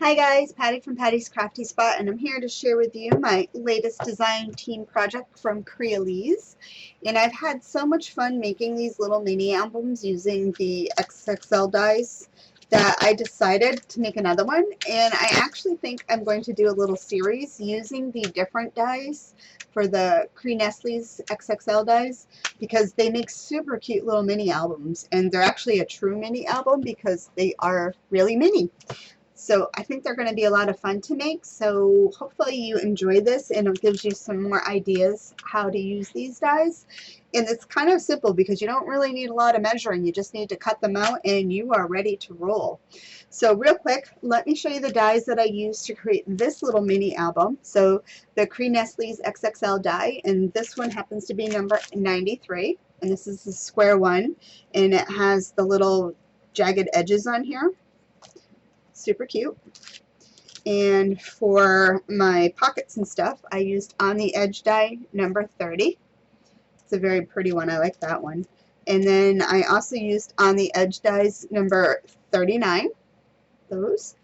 Hi guys, Patty from Patty's Crafty Spot, and I'm here to share with you my latest design team project from Crealies. And I've had so much fun making these little mini albums using the XXL dies that I decided to make another one. And I actually think I'm going to do a little series using the different dies for the Crea-Nest-Lies XXL dies, because they make super cute little mini albums, and they're actually a true mini album because they are really mini. So I think they're going to be a lot of fun to make, so hopefully you enjoy this and it gives you some more ideas how to use these dies. And it's kind of simple because you don't really need a lot of measuring. You just need to cut them out and you are ready to roll. So real quick, let me show you the dies that I used to create this little mini album. So the Crea-Nest-Lies XXL die, and this one happens to be number 93, and this is the square one, and it has the little jagged edges on here. Super cute. And for my pockets and stuff, I used On the Edge die number 30. It's a very pretty one. I like that one. And then I also used On the Edge dies number 39. Those.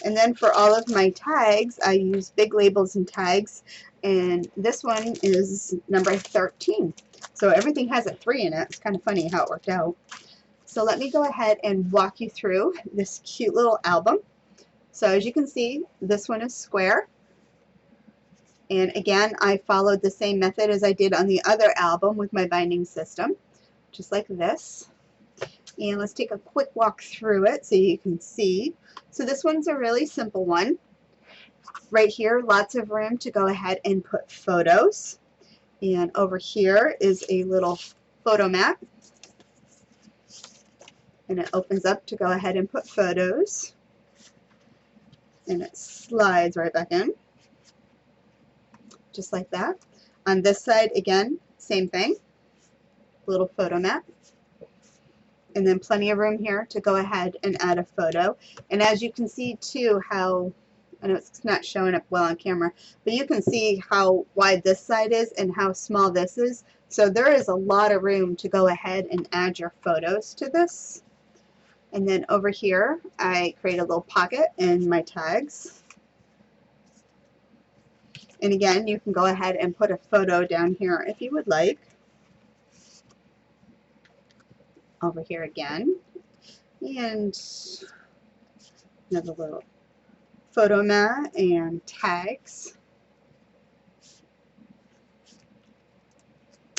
And then for all of my tags, I used big labels and tags. And this one is number 13. So everything has a 3 in it. It's kind of funny how it worked out. So let me go ahead and walk you through this cute little album. So as you can see, this one is square. And again, I followed the same method as I did on the other album with my binding system, just like this. And let's take a quick walk through it so you can see. So this one's a really simple one. Right here, lots of room to go ahead and put photos. And over here is a little photo mat. And it opens up to go ahead and put photos. And it slides right back in, just like that. On this side, again, same thing, little photo mat. And then plenty of room here to go ahead and add a photo. And as you can see too, how, I know it's not showing up well on camera, but you can see how wide this side is and how small this is. So there is a lot of room to go ahead and add your photos to this. And then over here, I create a little pocket and my tags. And again, you can go ahead and put a photo down here if you would like. Over here again. And another little photo mat and tags.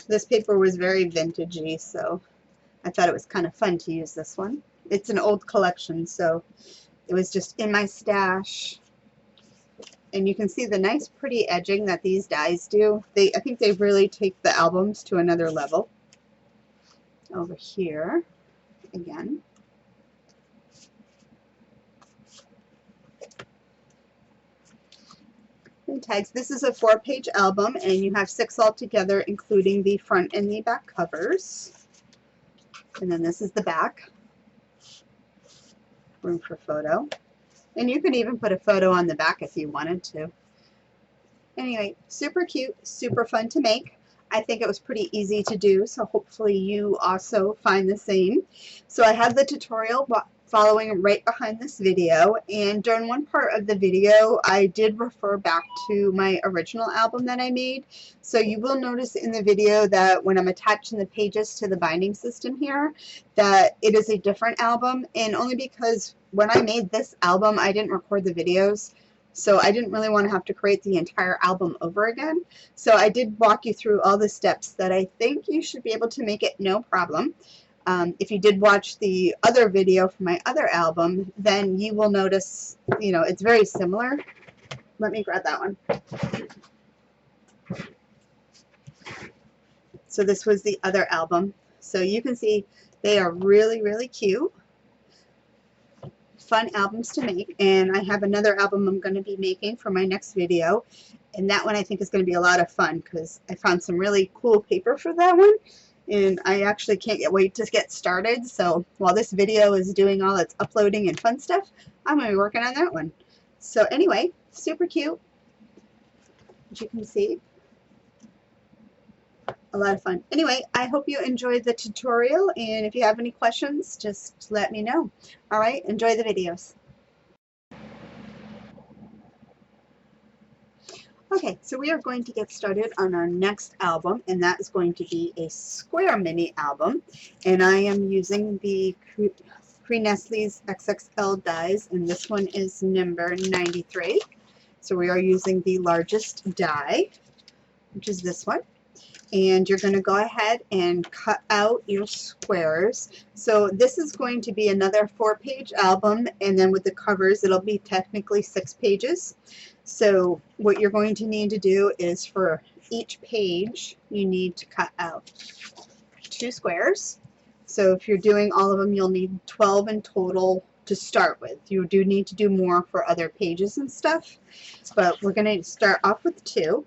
This paper was very vintagey, so I thought it was kind of fun to use this one. It's an old collection, so it was just in my stash. And you can see the nice pretty edging that these dies do. I think they really take the albums to another level. Over here, again. And tags. This is a 4-page album, and you have 6 altogether, including the front and the back covers. And then this is the back. Room for photo. And you could even put a photo on the back if you wanted to. Anyway, super cute, super fun to make. I think it was pretty easy to do, so hopefully you also find the same. So I have the tutorial following right behind this video, and during one part of the video I did refer back to my original album that I made. So you will notice in the video that when I'm attaching the pages to the binding system here, that it is a different album, and only because when I made this album I didn't record the videos, so I didn't really want to have to create the entire album over again. So I did walk you through all the steps that I think you should be able to make it no problem. If you did watch the other video from my other album, then you will notice, you know, it's very similar. Let me grab that one. So this was the other album. So you can see they are really, really cute. Fun albums to make. And I have another album I'm going to be making for my next video. And that one I think is going to be a lot of fun because I found some really cool paper for that one. And I actually can't wait to get started. So while this video is doing all its uploading and fun stuff, I'm going to be working on that one. So anyway, super cute. As you can see, a lot of fun. Anyway, I hope you enjoyed the tutorial, and if you have any questions, just let me know. All right, enjoy the videos. Okay, so we are going to get started on our next album, and that is going to be a square mini album. And I am using the Crealies XXL dies, and this one is number 93. So we are using the largest die, which is this one. And you're going to go ahead and cut out your squares. So this is going to be another 4-page album, and then with the covers it'll be technically 6 pages. So what you're going to need to do is for each page you need to cut out 2 squares. So if you're doing all of them, you'll need 12 in total to start with. You do need to do more for other pages and stuff, but we're going to start off with 2.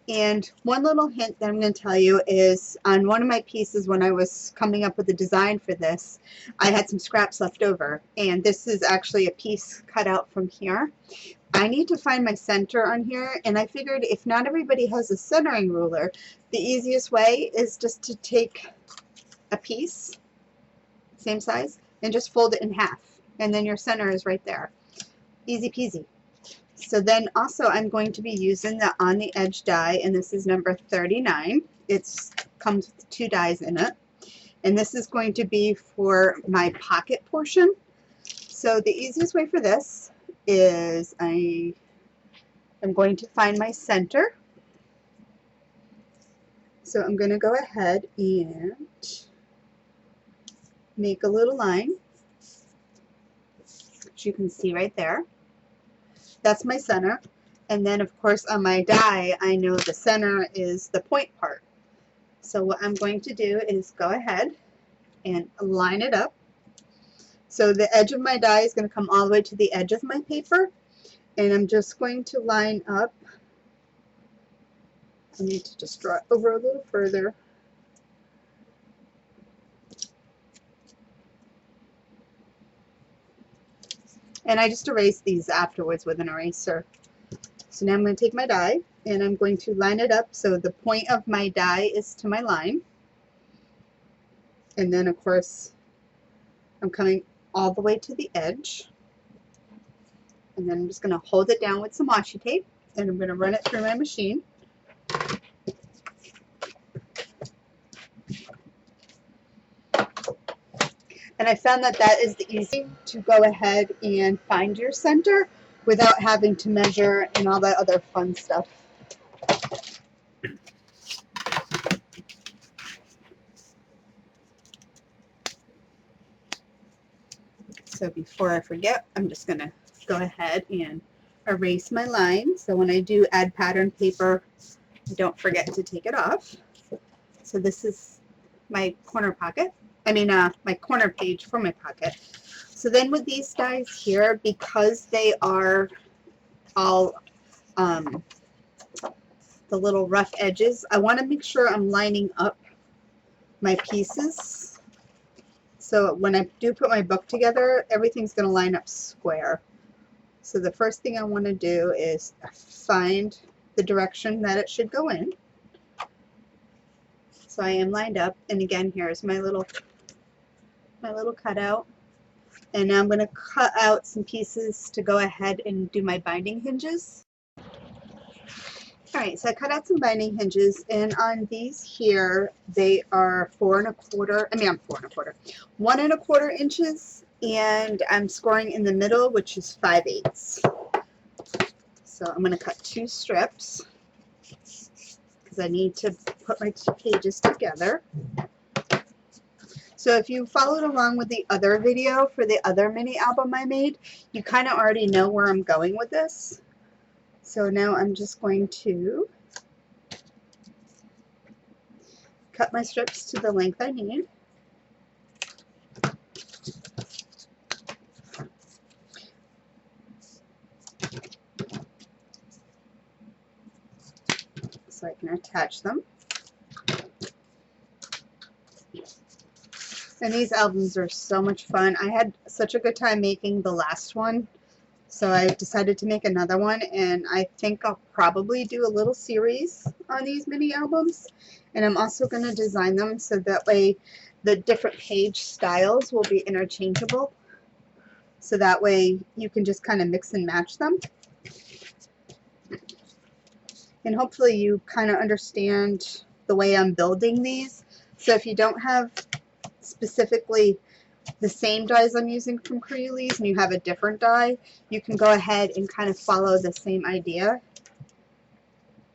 And one little hint that I'm going to tell you is on one of my pieces when I was coming up with the design for this, I had some scraps left over. And this is actually a piece cut out from here. I need to find my center on here, and I figured if not everybody has a centering ruler, the easiest way is just to take a piece, same size, and just fold it in half. And then your center is right there. Easy peasy. So then also I'm going to be using the on the edge die, and this is number 39. It comes with 2 dies in it, and this is going to be for my pocket portion. So the easiest way for this is I am going to find my center. So I'm going to go ahead and make a little line, which you can see right there. That's my center. And then of course on my die I know the center is the point part. So what I'm going to do is go ahead and line it up. So the edge of my die is going to come all the way to the edge of my paper, and I'm just going to line up. I need to just draw it over a little further. And I just erase these afterwards with an eraser. So now I'm going to take my die and I'm going to line it up so the point of my die is to my line. And then of course I'm coming all the way to the edge. And then I'm just going to hold it down with some washi tape, and I'm going to run it through my machine. And I found that that is the easy to go ahead and find your center without having to measure and all that other fun stuff. So before I forget, I'm just going to go ahead and erase my line. So when I do add pattern paper, I don't forget to take it off. So this is my corner pocket. My corner page for my pocket. So then with these dies here, because they are all the little rough edges, I want to make sure I'm lining up my pieces. So when I do put my book together, everything's going to line up square. So the first thing I want to do is find the direction that it should go in. So I am lined up, and again, here's my little cutout. And now I'm going to cut out some pieces to go ahead and do my binding hinges. Alright, so I cut out some binding hinges, and on these here, they are 1 1/4 inches, and I'm scoring in the middle, which is 5/8. So I'm going to cut 2 strips because I need to put my 2 pages together. So if you followed along with the other video for the other mini album I made, you kind of already know where I'm going with this. So now I'm just going to cut my strips to the length I need. So I can attach them. And these albums are so much fun. I had such a good time making the last one, so I decided to make another one, and I think I'll probably do a little series on these mini albums. And I'm also going to design them so that way the different page styles will be interchangeable, so that way you can just kind of mix and match them. And hopefully you kind of understand the way I'm building these. So if you don't have specifically the same dies I'm using from Crealies and you have a different die, you can go ahead and kind of follow the same idea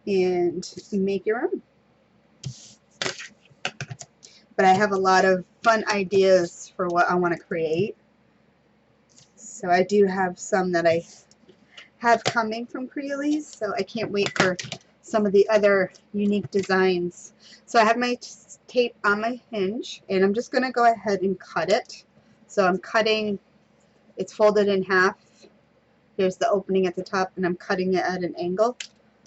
and make your own. But I have a lot of fun ideas for what I want to create. So I do have some that I have coming from Crealies, so I can't wait for some of the other unique designs. So I have my tape on my hinge, and I'm just going to go ahead and cut it. So I'm cutting, it's folded in half. Here's the opening at the top, and I'm cutting it at an angle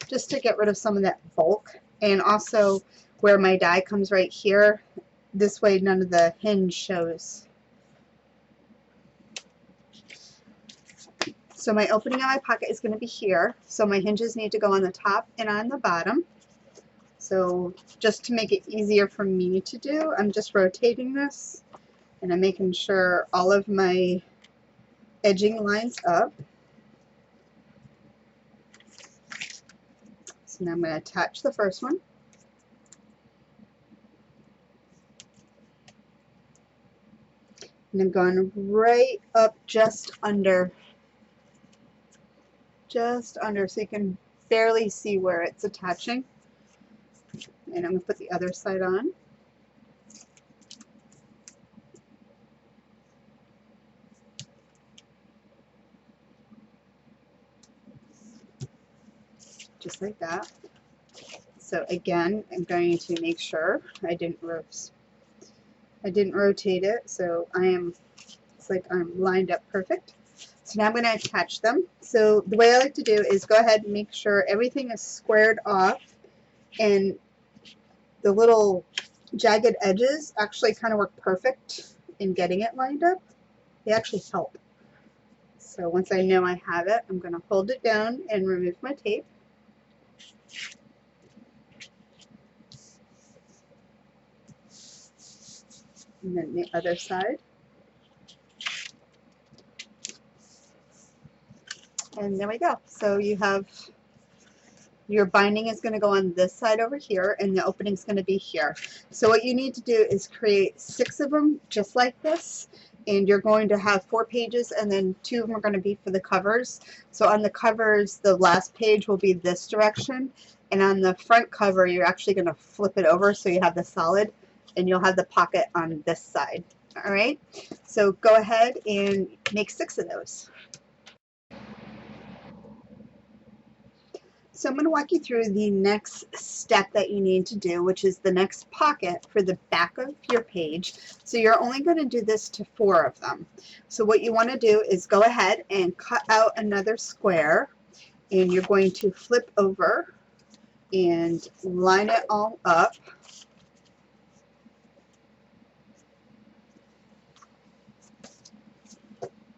just to get rid of some of that bulk. And also where my die comes right here, this way none of the hinge shows. So my opening of my pocket is going to be here. So my hinges need to go on the top and on the bottom. So just to make it easier for me to do, I'm just rotating this and I'm making sure all of my edging lines up. So now I'm going to attach the first one. And I'm going right up just under, so you can barely see where it's attaching. And I'm going to put the other side on. Just like that. So again, I'm going to make sure I didn't rotate it, so it's like I'm lined up perfect. So now I'm going to attach them. So the way I like to do is go ahead and make sure everything is squared off, and the little jagged edges actually kind of work perfect in getting it lined up. They actually help. So once I know I have it, I'm going to hold it down and remove my tape. And then the other side. And there we go. So you have your binding is going to go on this side over here, and the opening is going to be here. So what you need to do is create 6 of them just like this, and you're going to have 4 pages, and then 2 of them are going to be for the covers. So on the covers, the last page will be this direction, and on the front cover, you're actually going to flip it over so you have the solid, and you'll have the pocket on this side. All right, so go ahead and make 6 of those. So I'm going to walk you through the next step that you need to do, which is the next pocket for the back of your page. So you're only going to do this to 4 of them. So what you want to do is go ahead and cut out another square, and you're going to flip over and line it all up.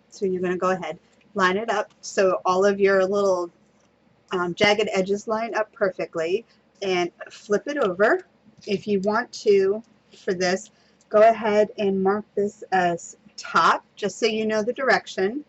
So you're going to go ahead, line it up so all of your little jagged edges line up perfectly, and flip it over. If you want to, for this, go ahead and mark this as top, just so you know the direction.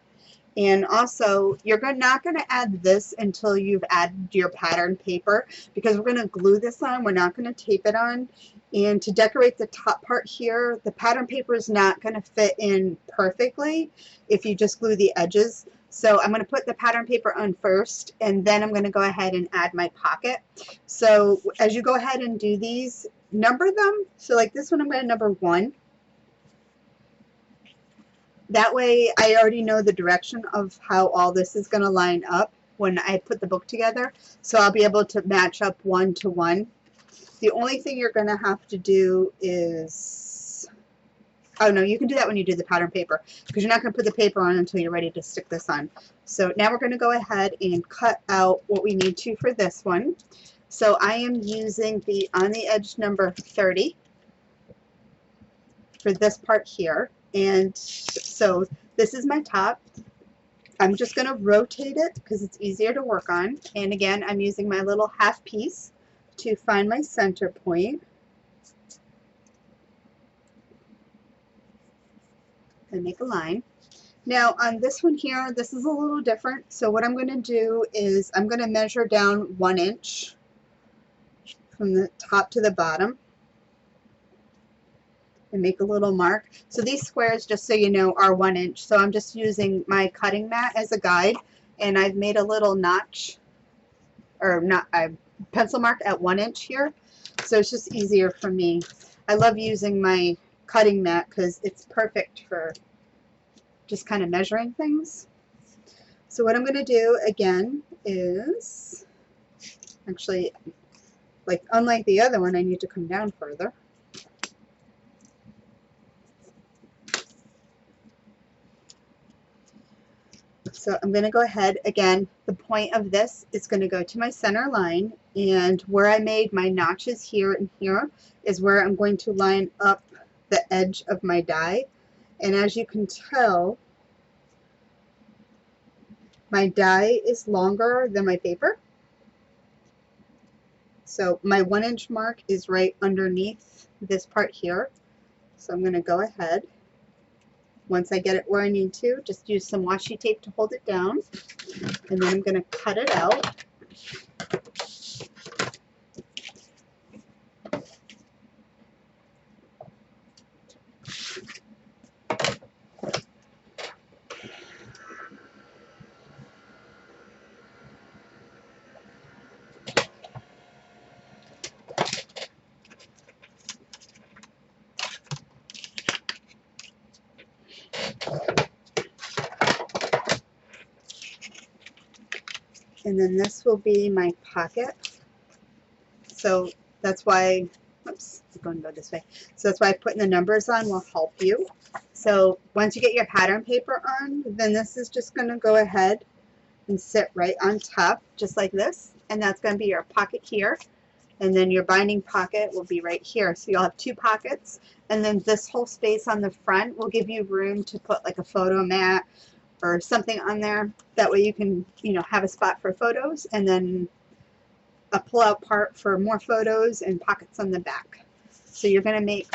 And also, you're not going to add this until you've added your pattern paper, because we're going to glue this on. We're not going to tape it on. And to decorate the top part here, the pattern paper is not going to fit in perfectly if you just glue the edges. So I'm going to put the pattern paper on first, and then I'm going to go ahead and add my pocket. So as you go ahead and do these, number them. So like this one, I'm going to number 1. That way I already know the direction of how all this is going to line up when I put the book together. So I'll be able to match up 1 to 1. The only thing you're going to have to do is, oh no, you can do that when you do the pattern paper, because you're not going to put the paper on until you're ready to stick this on. So now we're going to go ahead and cut out what we need to for this one. So I am using the on the edge number 30 for this part here. And so this is my top. I'm just going to rotate it because it's easier to work on. And again, I'm using my little half piece to find my center point. And make a line. Now on this one here, this is a little different. So what I'm going to do is I'm going to measure down 1 inch from the top to the bottom and make a little mark. So these squares, just so you know, are 1 inch. So I'm just using my cutting mat as a guide, and I've made a little notch, or not a pencil mark at 1 inch here. So it's just easier for me. I love using my cutting mat because it's perfect for just kind of measuring things. So what I'm going to do again is, actually, like unlike the other one, I need to come down further. So I'm going to go ahead, again, the point of this is going to go to my center line, and where I made my notches here and here is where I'm going to line up the edge of my die. And as you can tell, my die is longer than my paper. So my 1 inch mark is right underneath this part here. So I'm going to go ahead. Once I get it where I need to, just use some washi tape to hold it down. And then I'm going to cut it out. And then this will be my pocket. So that's why, oops, it's going to go this way. So that's why putting the numbers on will help you. So once you get your pattern paper on, then this is just going to go ahead and sit right on top, just like this. And that's going to be your pocket here. And then your binding pocket will be right here. So you'll have 2 pockets. And then this whole space on the front will give you room to put like a photo mat or something on there. That way you can, you know, have a spot for photos, and then a pull-out part for more photos and pockets on the back. So you're going to make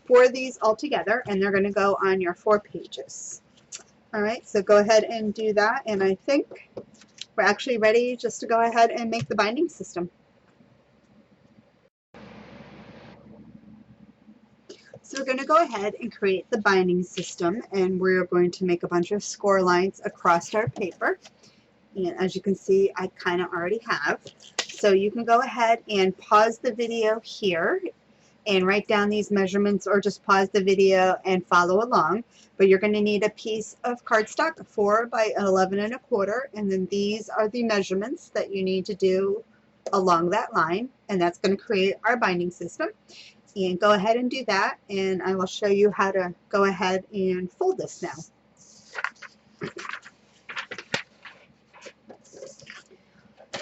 4 of these all together, and they're going to go on your 4 pages. All right, so go ahead and do that, and I think we're actually ready just to go ahead and make the binding system. So we're going to go ahead and create the binding system, and we're going to make a bunch of score lines across our paper. And as you can see, I kind of already have. So you can go ahead and pause the video here and write down these measurements, or just pause the video and follow along. But you're going to need a piece of cardstock, 4 by 11 1/4, and then these are the measurements that you need to do along that line, and that's going to create our binding system. And go ahead and do that, and I will show you how to go ahead and fold this now.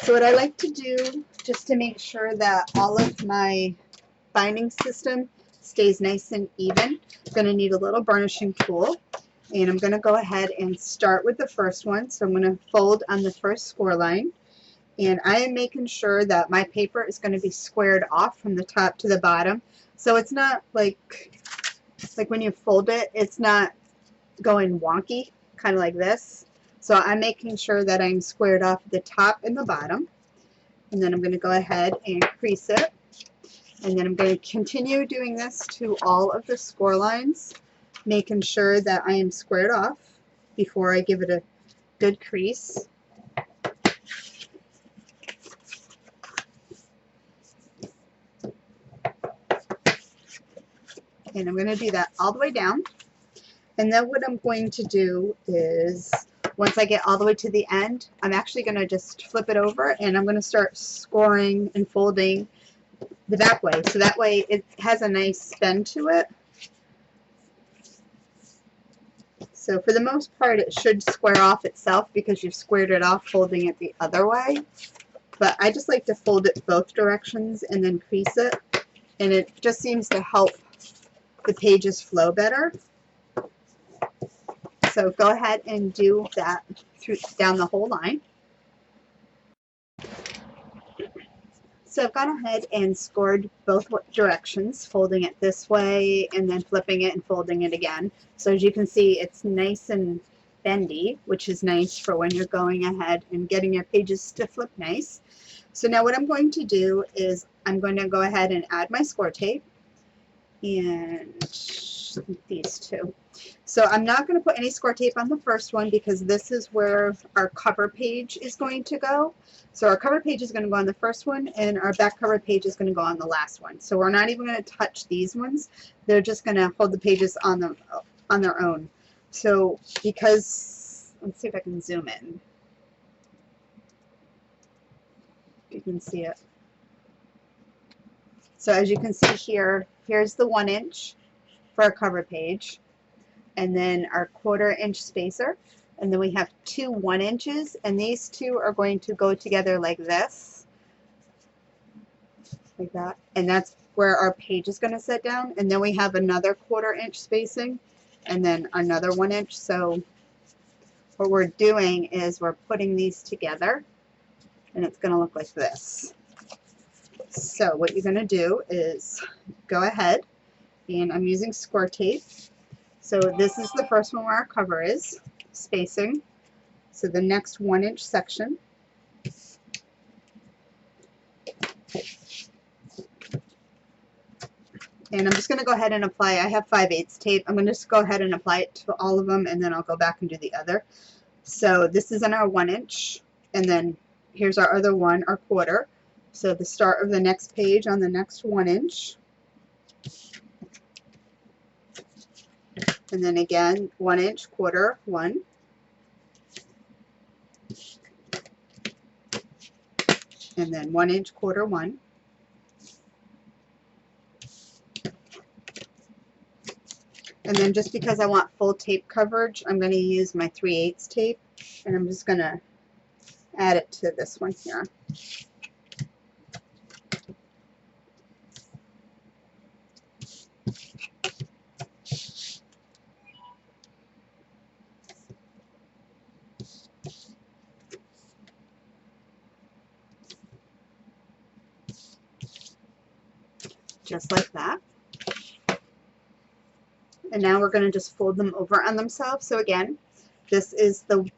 So what I like to do, just to make sure that all of my binding system stays nice and even, I'm going to need a little burnishing tool, and I'm going to go ahead and start with the first one. So I'm going to fold on the first score line, and I am making sure that my paper is going to be squared off from the top to the bottom. So it's not like when you fold it, it's not going wonky, kind of like this. So I'm making sure that I'm squared off the top and the bottom. And then I'm going to go ahead and crease it. And then I'm going to continue doing this to all of the score lines, making sure that I am squared off before I give it a good crease. And I'm going to do that all the way down. And then what I'm going to do is, once I get all the way to the end, I'm actually going to just flip it over, and I'm going to start scoring and folding the back way, so that way it has a nice bend to it. So for the most part it should square off itself because you've squared it off folding it the other way. But I just like to fold it both directions and then crease it, and it just seems to help the pages flow better. So go ahead and do that down the whole line. So I've gone ahead and scored both directions, folding it this way and then flipping it and folding it again. So as you can see, it's nice and bendy, which is nice for when you're going ahead and getting your pages to flip nice. So now what I'm going to do is I'm going to go ahead and add my score tape and these two. So I'm not going to put any score tape on the first one because this is where our cover page is going to go. So our cover page is going to go on the first one and our back cover page is going to go on the last one. So we're not even going to touch these ones. They're just going to hold the pages on them on their own. So because, let's see if I can zoom in. You can see it. So as you can see here, here's the 1 inch for our cover page, and then our 1/4 inch spacer, and then we have 2 1 inches, and these two are going to go together like this, like that, and that's where our page is going to sit down. And then we have another 1/4 inch spacing, and then another 1 inch. So what we're doing is we're putting these together, and it's going to look like this. So what you're going to do is go ahead, and I'm using score tape. So this is the first one where our cover is, spacing. So the next 1 inch section. And I'm just going to go ahead and apply, I have 5/8 tape. I'm going to just go ahead and apply it to all of them, and then I'll go back and do the other. So this is in our 1 inch, and then here's our other one, our 1/4. So the start of the next page on the next 1 inch. And then again, 1 inch, 1/4, 1. And then 1 inch, 1/4, 1. And then just because I want full tape coverage, I'm going to use my 3/8 tape, and I'm just going to add it to this one here. Just like that. And now we're going to just fold them over on themselves. So again, this is the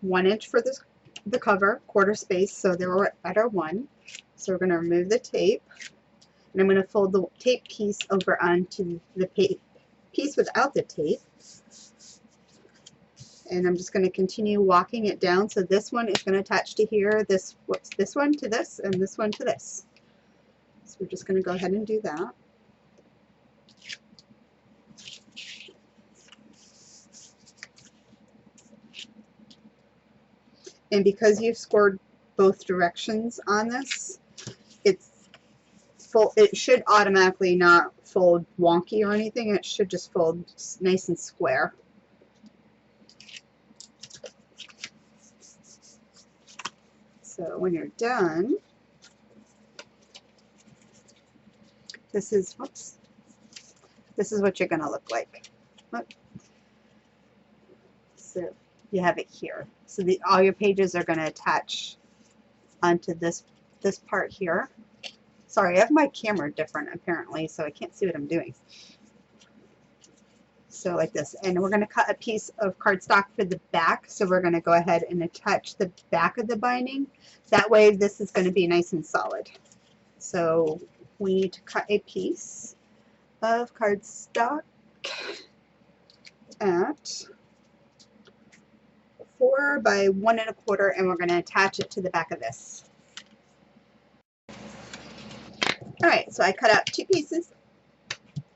1 inch for the cover, 1/4 space, so they were at our 1. So we're going to remove the tape, and I'm going to fold the tape piece over onto the piece without the tape. And I'm just going to continue walking it down. So this one is going to attach to here, this one to this, and this one to this. So we're just going to go ahead and do that. And because you've scored both directions on this, it should automatically not fold wonky or anything. It should just fold nice and square. So when you're done, this is what you're going to look like. So you have it here. So all your pages are going to attach onto this part here. Sorry, I have my camera different apparently, so I can't see what I'm doing. So like this, and we're going to cut a piece of cardstock for the back. So we're going to go ahead and attach the back of the binding. That way this is going to be nice and solid. So we need to cut a piece of cardstock at 4 by 1 1/4, and we're going to attach it to the back of this. Alright, so I cut out 2 pieces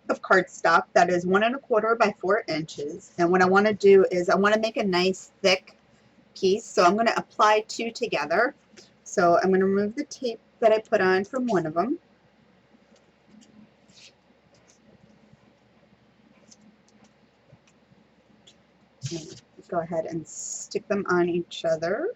of cardstock that is 1 1/4 by 4 inches, and what I want to do is I want to make a nice thick piece, so I'm going to apply 2 together. So I'm going to remove the tape that I put on from one of them, Go ahead and stick them on each other.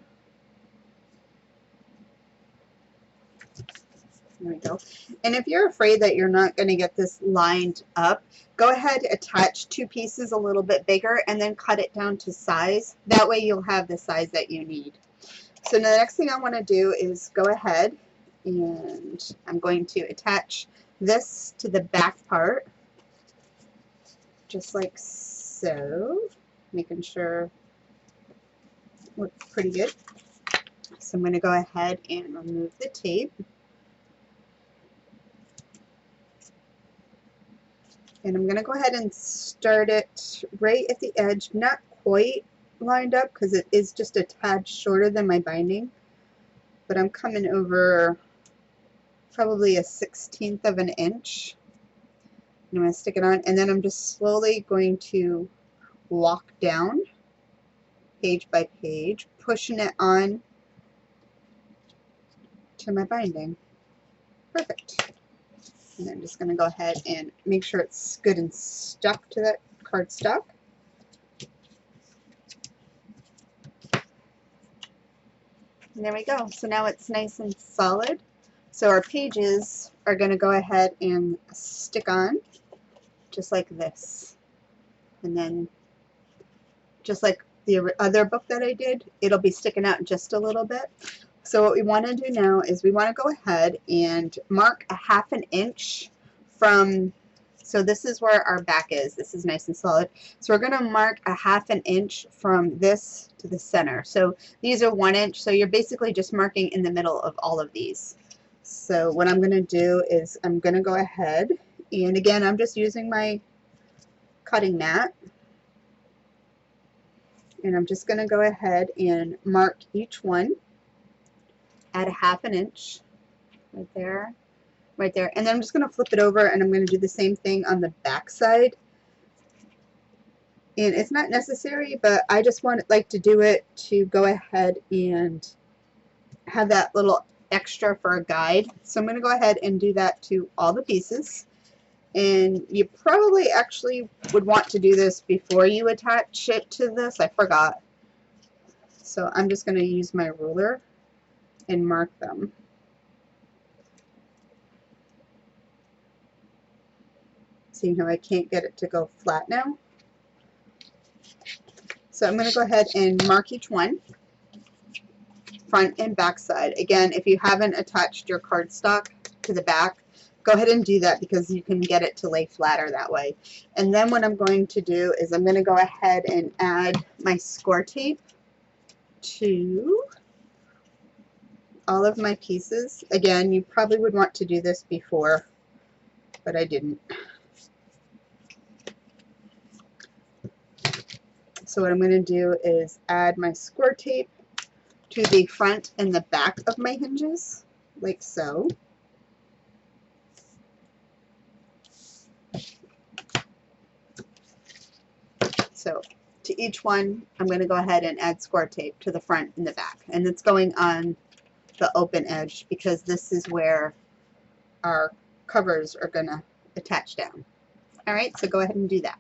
There we go. And if you're afraid that you're not going to get this lined up, go ahead, attach two pieces a little bit bigger, and then cut it down to size. That way you'll have the size that you need. So now the next thing I want to do is go ahead and I'm going to attach this to the back part, just like so, making sure it looks pretty good. So I'm going to go ahead and remove the tape. And I'm going to go ahead and start it right at the edge, not quite lined up because it is just a tad shorter than my binding, but I'm coming over probably a 1/16 of an inch. And I'm going to stick it on, and then I'm just slowly going to walk down page by page, pushing it on to my binding. Perfect. And I'm just going to go ahead and make sure it's good and stuck to that cardstock. And there we go. So now it's nice and solid. So our pages are going to go ahead and stick on just like this. And then just like the other book that I did, it'll be sticking out just a little bit. So what we want to do now is we want to go ahead and mark a 1/2 inch from, so this is where our back is. This is nice and solid. So we're going to mark a 1/2 inch from this to the center. So these are 1 inch. So you're basically just marking in the middle of all of these. So what I'm going to do is I'm going to go ahead, and again, I'm just using my cutting mat. And I'm just going to go ahead and mark each one at a 1/2 inch right there, right there. And then I'm just going to flip it over and I'm going to do the same thing on the back side. And it's not necessary, but I just like to do it to go ahead and have that little extra for a guide. So I'm going to go ahead and do that to all the pieces. And you probably actually would want to do this before you attach it to this. I forgot. So I'm just going to use my ruler and mark them. See how I can't get it to go flat now? So I'm going to go ahead and mark each one, front and back side. Again, if you haven't attached your cardstock to the back, go ahead and do that because you can get it to lay flatter that way. And then what I'm going to do is I'm going to go ahead and add my score tape to all of my pieces. Again, you probably would want to do this before, but I didn't. So what I'm going to do is add my score tape to the front and the back of my hinges, like so. So to each one, I'm going to go ahead and add score tape to the front and the back. And it's going on the open edge because this is where our covers are going to attach down. All right, so go ahead and do that.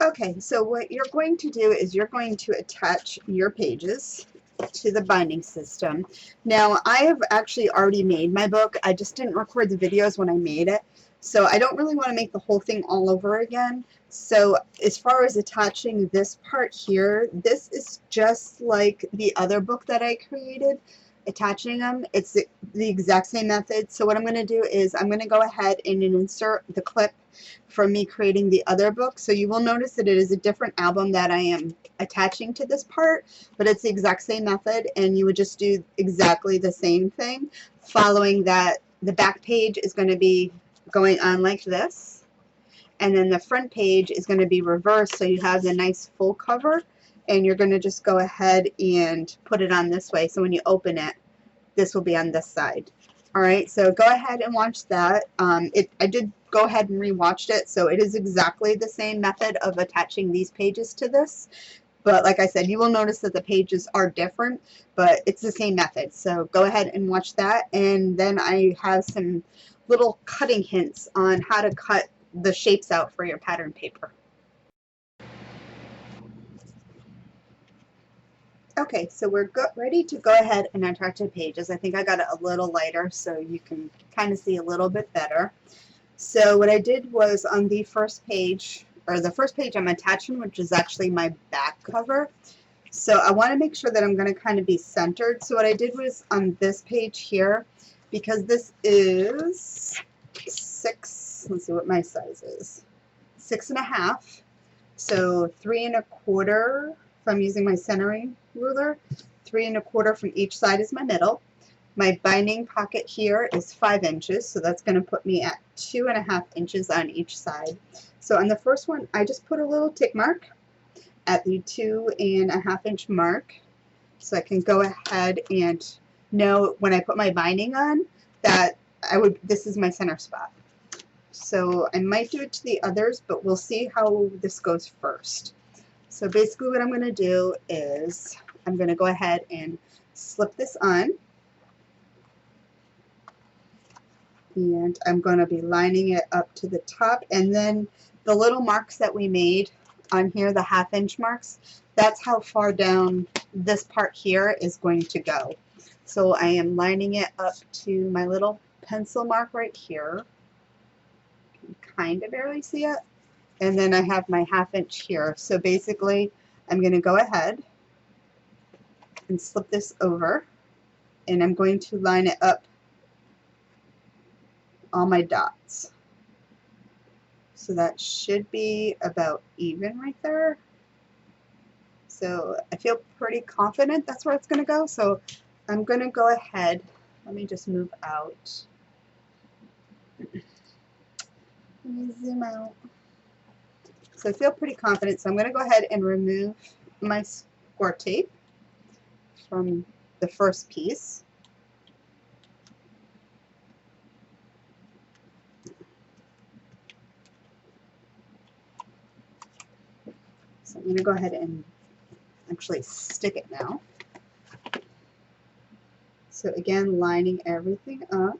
Okay, so what you're going to do is you're going to attach your pages to the binding system. Now, I have actually already made my book. I just didn't record the videos when I made it. So I don't really want to make the whole thing all over again. So as far as attaching this part here, this is just like the other book that I created. Attaching them, it's the exact same method. So what I'm going to do is I'm going to go ahead and insert the clip from me creating the other book. So you will notice that it is a different album that I am attaching to this part, but it's the exact same method, and you would just do exactly the same thing, following that. The back page is going to be going on like this, and then the front page is going to be reversed, so you have the nice full cover, and you're going to just go ahead and put it on this way, so when you open it, this will be on this side. Alright, so go ahead and watch that. I did go ahead and re-watched it, so it is exactly the same method of attaching these pages to this. But like I said, you will notice that the pages are different, but it's the same method. So go ahead and watch that, and then I have some little cutting hints on how to cut the shapes out for your pattern paper. Okay, so we're ready to go ahead and attach the pages. I think I got it a little lighter so you can kind of see a little bit better. So what I did was on the first page, or the first page I'm attaching, which is actually my back cover. So I want to make sure that I'm going to kind of be centered. So what I did was on this page here, because this is 6, let's see what my size is, 6.5. So 3 1/4 from using my centering ruler, 3 1/4 from each side is my middle. My binding pocket here is 5 inches, so that's going to put me at 2.5 inches on each side. So on the first one, I just put a little tick mark at the 2.5 inch mark, so I can go ahead and know when I put my binding on that this is my center spot. So I might do it to the others, but we'll see how this goes first. So basically what I'm going to do is I'm going to go ahead and slip this on, and I'm going to be lining it up to the top, and then the little marks that we made on here, the 1/2 inch marks, that's how far down this part here is going to go. So I am lining it up to my little pencil mark right here. You can kind of barely see it. And then I have my 1/2 inch here. So basically I'm going to go ahead and slip this over, and I'm going to line it up all my dots. So that should be about even right there. So I feel pretty confident that's where it's going to go. So I'm going to go ahead. Let me just move out. Let me zoom out. So I feel pretty confident. So I'm going to go ahead and remove my score tape from the first piece. So I'm going to go ahead and actually stick it now. So again, lining everything up.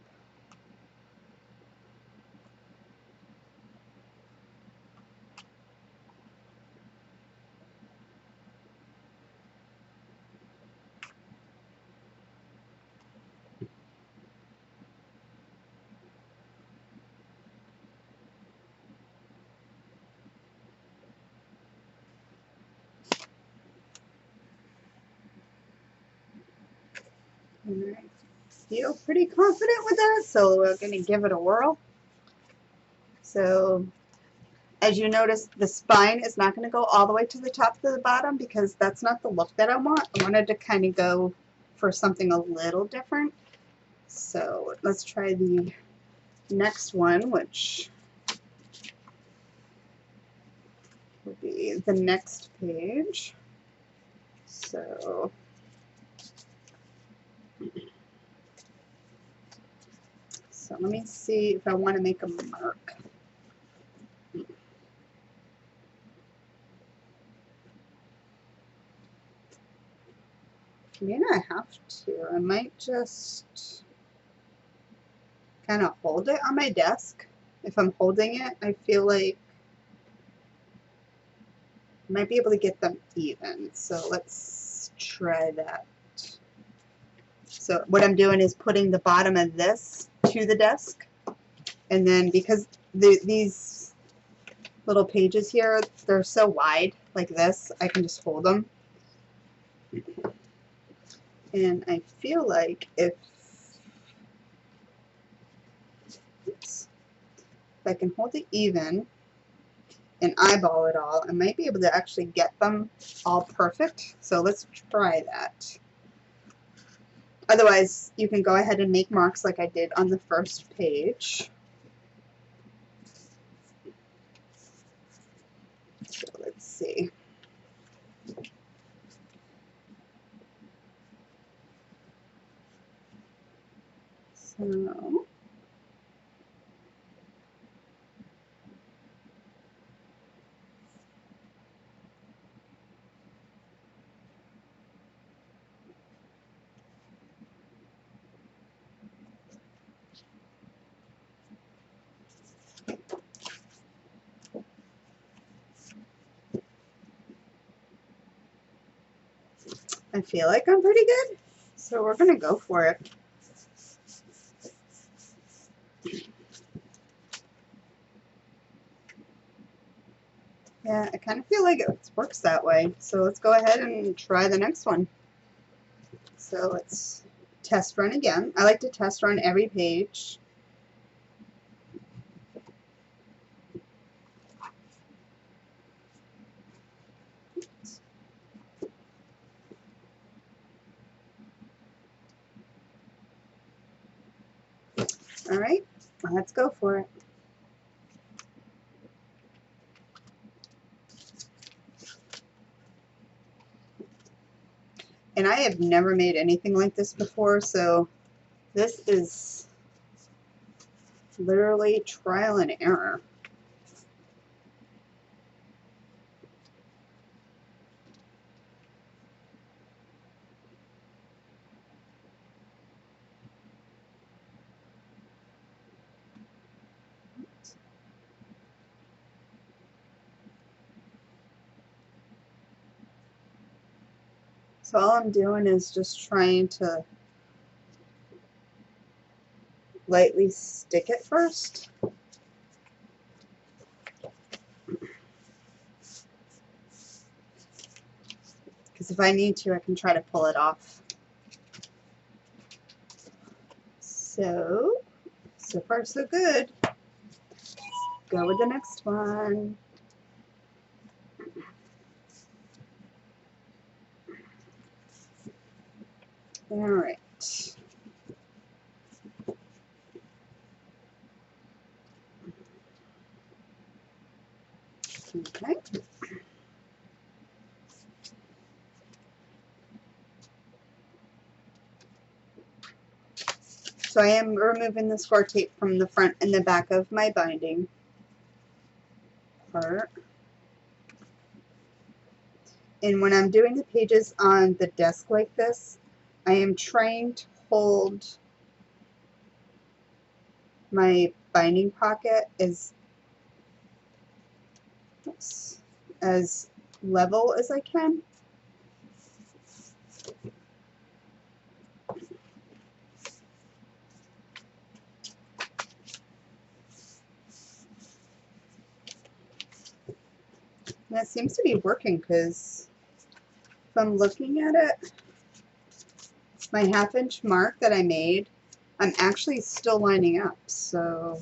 And I feel pretty confident with that, so we're going to give it a whirl. So as you notice, the spine is not going to go all the way to the top to the bottom because that's not the look that I want. I wanted to kind of go for something a little different. So let's try the next one, which will be the next page. So let me see if I want to make a mark. I mean, I have to. I might just kind of hold it on my desk. If I'm holding it, I feel like I might be able to get them even. So let's try that. So what I'm doing is putting the bottom of this to the desk. And then because these little pages here, they're so wide like this, I can just hold them. And I feel like if I can hold it even and eyeball it all, I might be able to actually get them all perfect. So let's try that. Otherwise, you can go ahead and make marks like I did on the first page. So let's see. So I feel like I'm pretty good, so we're gonna go for it. Yeah, I kind of feel like it works that way. So let's go ahead and try the next one. So let's test run again. I like to test run every page. All right, let's go for it. And I have never made anything like this before, so this is literally trial and error. So all I'm doing is just trying to lightly stick it first. Because if I need to, I can try to pull it off. So far so good. Go with the next one. All right. Okay. So I am removing the score tape from the front and the back of my binding part. And when I'm doing the pages on the desk like this, I am trying to hold my binding pocket as level as I can. And that seems to be working because if I'm looking at it, my half-inch mark that I made, I'm actually still lining up, so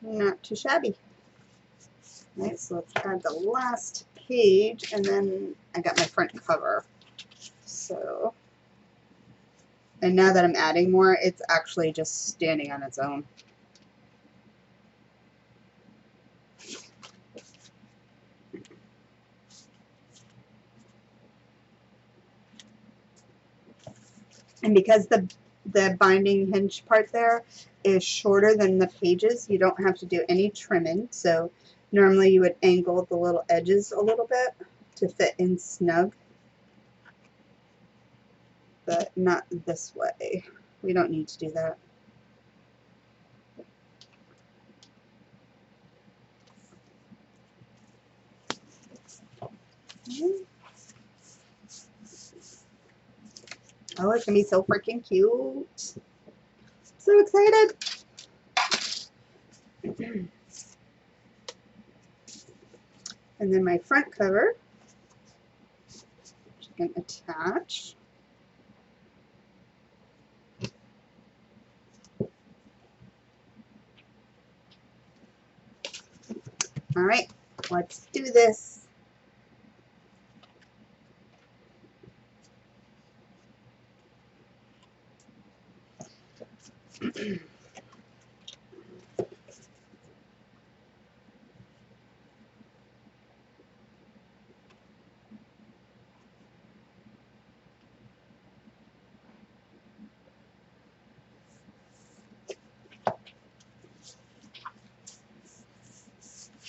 not too shabby. All right, so let's add the last page, and then I got my front cover. So, and now that I'm adding more, it's actually just standing on its own. And because the binding hinge part there is shorter than the pages, you don't have to do any trimming. So normally you would angle the little edges a little bit to fit in snug, but not this way. We don't need to do that. Oh, it's gonna be so freaking cute. So excited. And then my front cover, which I can attach. All right, let's do this.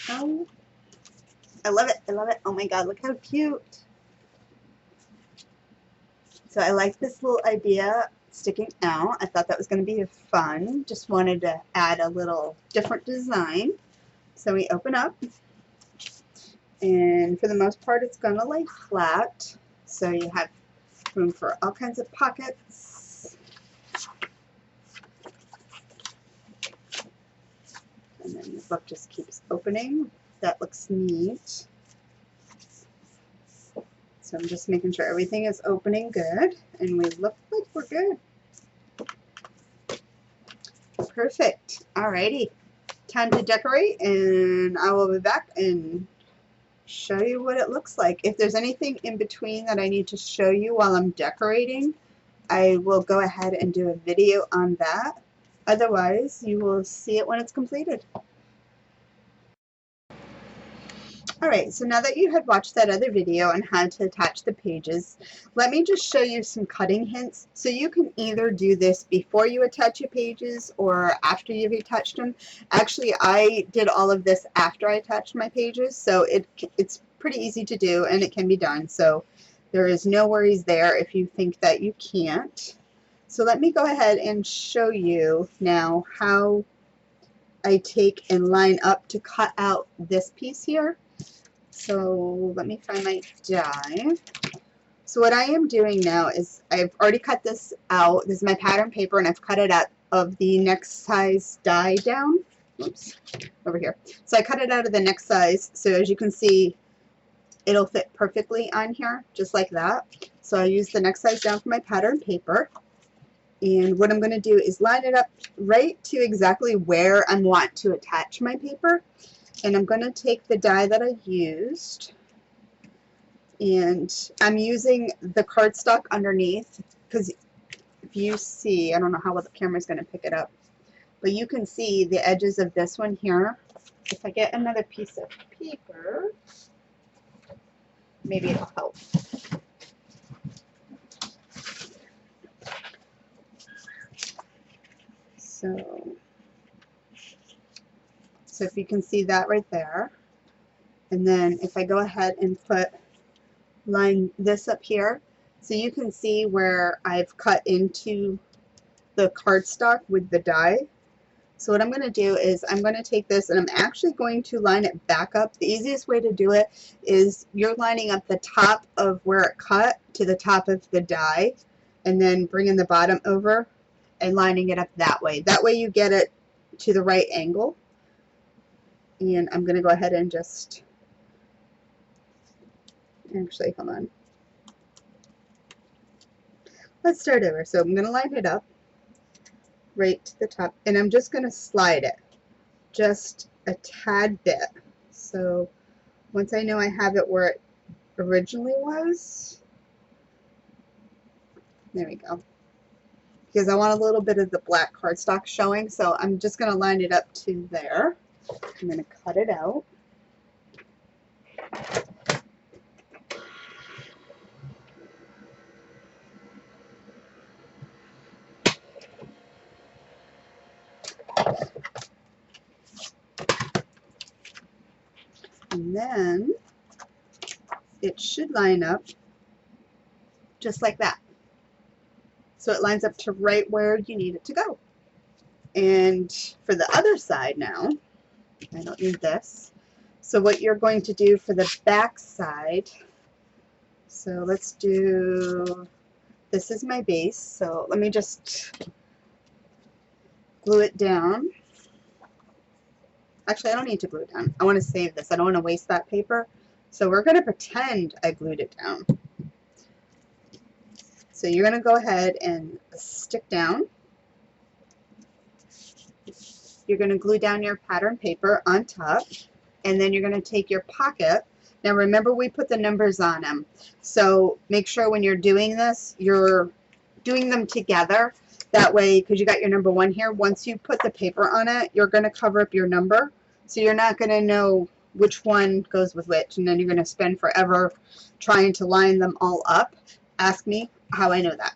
Oh, I love it. I love it. Oh my God, look how cute. So I like this little idea sticking out. I thought that was going to be fun. Just wanted to add a little different design. So we open up, and for the most part it's going to lay flat. So you have room for all kinds of pockets. And then the book just keeps opening. That looks neat. So I'm just making sure everything is opening good, and we look like we're good. Perfect. Alrighty. Time to decorate, and I will be back and show you what it looks like. If there's anything in between that I need to show you while I'm decorating, I will go ahead and do a video on that. Otherwise, you will see it when it's completed. Alright, so now that you had watched that other video on how to attach the pages, let me just show you some cutting hints. So you can either do this before you attach your pages or after you've attached them. Actually, I did all of this after I attached my pages, so it's pretty easy to do and it can be done. So there is no worries there if you think that you can't. So let me go ahead and show you now how I take and line up to cut out this piece here. So let me find my die. So what I am doing now is I've already cut this out. This is my pattern paper, and I've cut it out of the next size die down. Oops, over here. So I cut it out of the next size. So as you can see, it'll fit perfectly on here, just like that. So I use the next size down for my pattern paper. And what I'm going to do is line it up right to exactly where I want to attach my paper. And I'm going to take the die that I used, and I'm using the cardstock underneath, because if you see, I don't know how well the camera is going to pick it up, but you can see the edges of this one here. If I get another piece of paper, maybe it'll help. So if you can see that right there, and then if I go ahead and line this up here, so you can see where I've cut into the cardstock with the die. So what I'm going to do is I'm going to take this and I'm actually going to line it back up. The easiest way to do it is you're lining up the top of where it cut to the top of the die, and then bringing the bottom over and lining it up that way. That way you get it to the right angle. And I'm going to go ahead and just, actually, hold on. Let's start over. So I'm going to line it up right to the top, and I'm just going to slide it just a tad bit. So once I know I have it where it originally was, there we go. Because I want a little bit of the black cardstock showing, so I'm just going to line it up to there. I'm going to cut it out. And then it should line up just like that. So it lines up to right where you need it to go. And for the other side now, I don't need this. So what you're going to do for the back side, so let's do, this is my base, so let me just glue it down. Actually, I don't need to glue it down. I want to save this. I don't want to waste that paper. So we're going to pretend I glued it down. So you're going to go ahead and stick down. You're going to glue down your pattern paper on top, and then you're going to take your pocket. Now remember, we put the numbers on them, so make sure when you're doing this, you're doing them together. That way, because you got your number 1 here, once you put the paper on it, you're going to cover up your number, so you're not going to know which one goes with which, and then you're going to spend forever trying to line them all up. Ask me how I know that.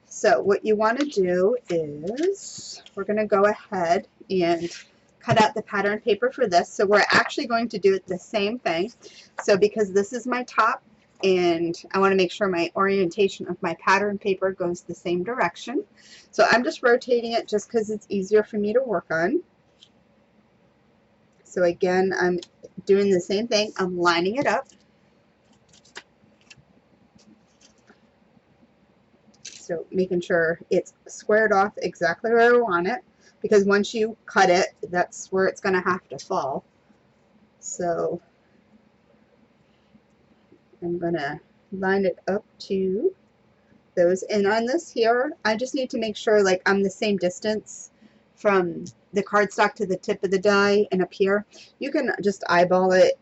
So what you want to do is, we're going to go ahead and cut out the pattern paper for this. So we're actually going to do it the same thing. So because this is my top, and I want to make sure my orientation of my pattern paper goes the same direction. So I'm just rotating it just because it's easier for me to work on. So again, I'm doing the same thing. I'm lining it up. So making sure it's squared off exactly where I want it, because once you cut it, that's where it's going to have to fall. So I'm going to line it up to those. And on this here, I just need to make sure like I'm the same distance from the cardstock to the tip of the die and up here. You can just eyeball it.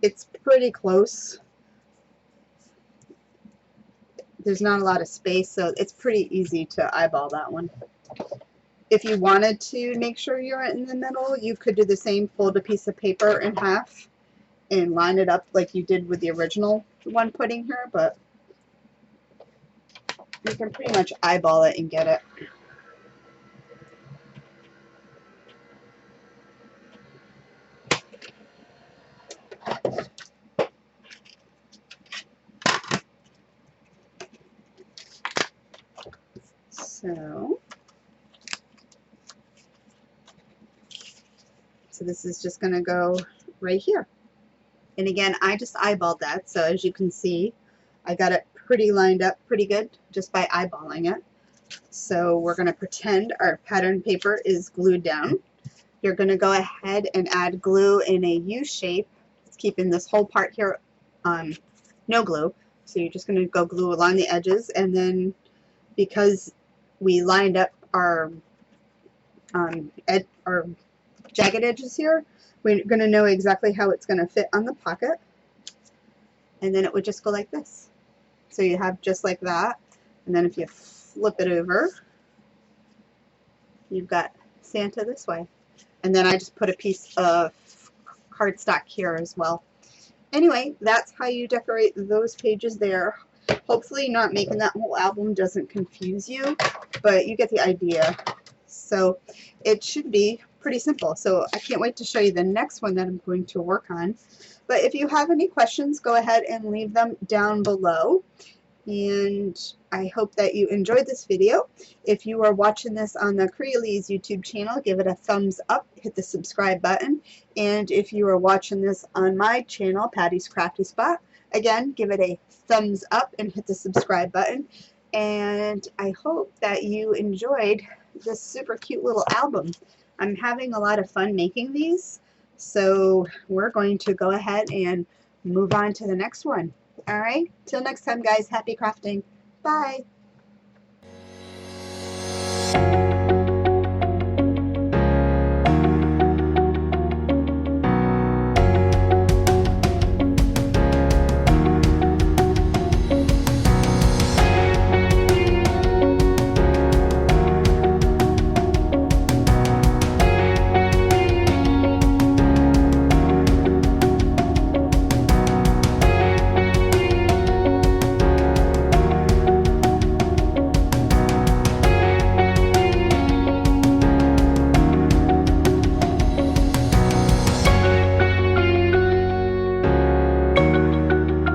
It's pretty close. There's not a lot of space, so it's pretty easy to eyeball that one. If you wanted to make sure you're in the middle, you could do the same, fold a piece of paper in half and line it up like you did with the original one pudding here, but you can pretty much eyeball it and get it. So this is just going to go right here. And again, I just eyeballed that, so as you can see, I got it pretty lined up pretty good just by eyeballing it. So we're going to pretend our pattern paper is glued down. You're going to go ahead and add glue in a U shape. It's keeping this whole part here no glue. So you're just going to go glue along the edges, and then because we lined up our jagged edges here, we're going to know exactly how it's going to fit on the pocket, and then it would just go like this. So you have just like that, and then if you flip it over, you've got Santa this way. And then I just put a piece of cardstock here as well. Anyway, that's how you decorate those pages there. Hopefully not making that whole album doesn't confuse you, but you get the idea. So it should be pretty simple. So I can't wait to show you the next one that I'm going to work on. But if you have any questions, go ahead and leave them down below. And I hope that you enjoyed this video. If you are watching this on the Crealies YouTube channel, give it a thumbs up, hit the subscribe button. And if you are watching this on my channel, Patty's Crafty Spot, again, give it a thumbs up and hit the subscribe button. And I hope that you enjoyed this super cute little album. I'm having a lot of fun making these, so we're going to go ahead and move on to the next one. All right, till next time, guys, happy crafting. Bye.